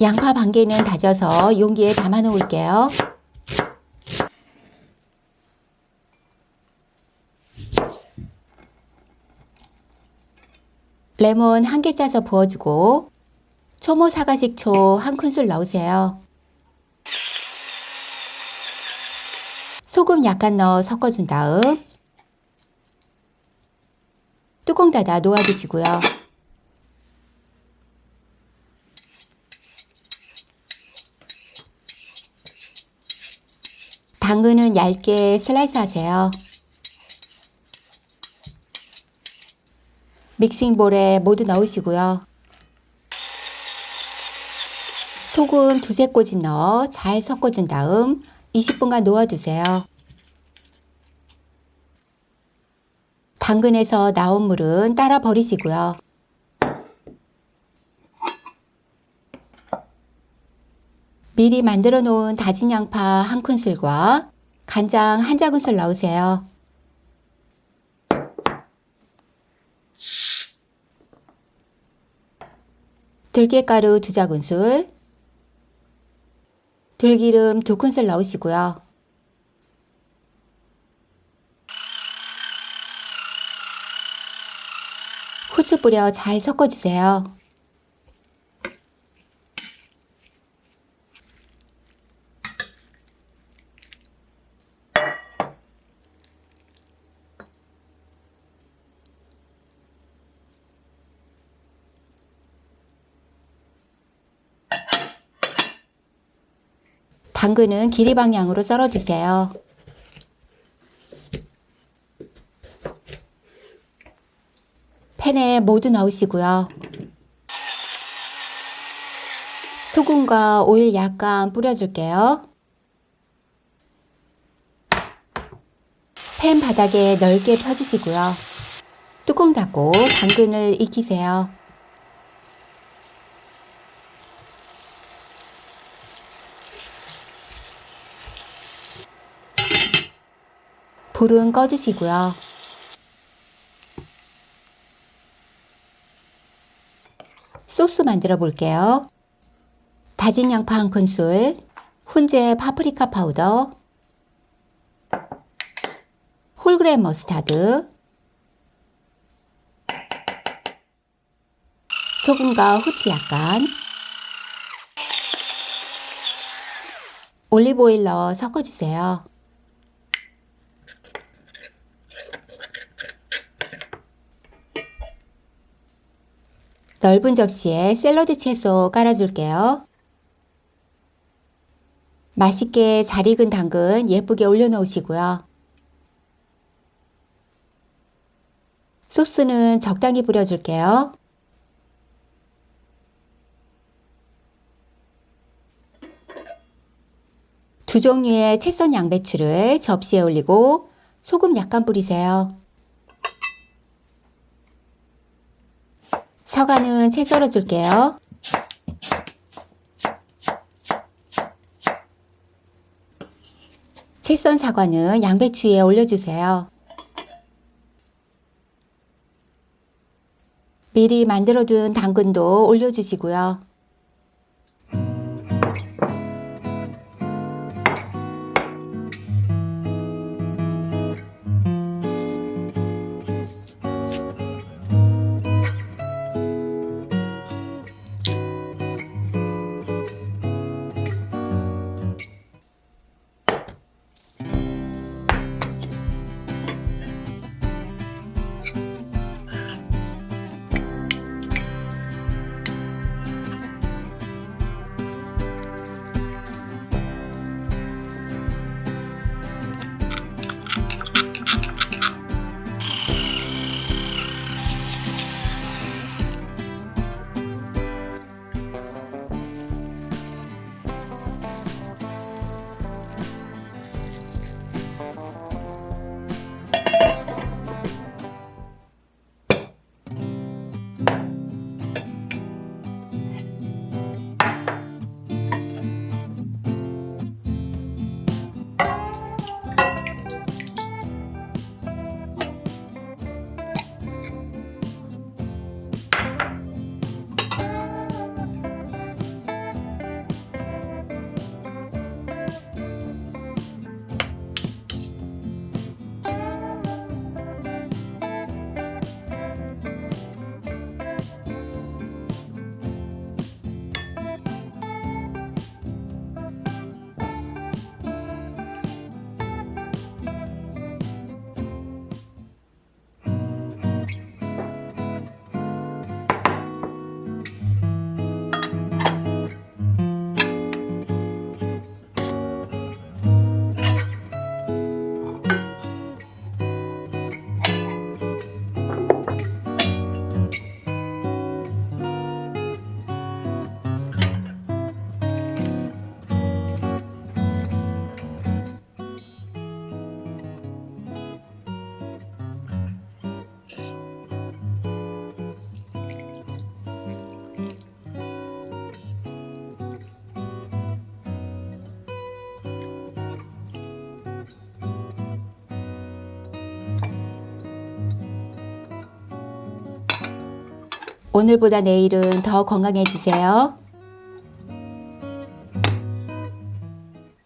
양파 반 개는 다져서 용기에 담아 놓을게요. 레몬 1개 짜서 부어주고 초모 사과식초 1큰술 넣으세요. 소금 약간 넣어 섞어준 다음 뚜껑 닫아 놓아두시고요. 당근은 얇게 슬라이스 하세요. 믹싱볼에 모두 넣으시고요. 소금 2-3꼬집 넣어 잘 섞어준 다음 20분간 놓아두세요. 당근에서 나온 물은 따라 버리시고요. 미리 만들어 놓은 다진 양파 1큰술과 간장 1작은술 넣으세요. 들깨가루 2작은술, 들기름 2큰술 넣으시고요. 후추 뿌려 잘 섞어주세요. 당근은 길이 방향으로 썰어주세요. 팬에 모두 넣으시고요. 소금과 오일 약간 뿌려줄게요. 팬 바닥에 넓게 펴주시고요. 뚜껑 닫고 당근을 익히세요. 불은 꺼주시고요. 소스 만들어 볼게요. 다진 양파 1큰술, 훈제 파프리카 파우더, 홀그램 머스타드, 소금과 후추 약간, 올리브오일 넣어 섞어주세요. 넓은 접시에 샐러드 채소 깔아줄게요. 맛있게 잘 익은 당근 예쁘게 올려놓으시고요. 소스는 적당히 뿌려줄게요. 두 종류의 채 썬 양배추를 접시에 올리고 소금 약간 뿌리세요. 사과는 채 썰어 줄게요. 채 썬 사과는 양배추 위에 올려주세요. 미리 만들어둔 당근도 올려주시고요. 오늘보다 내일은 더 건강해지세요.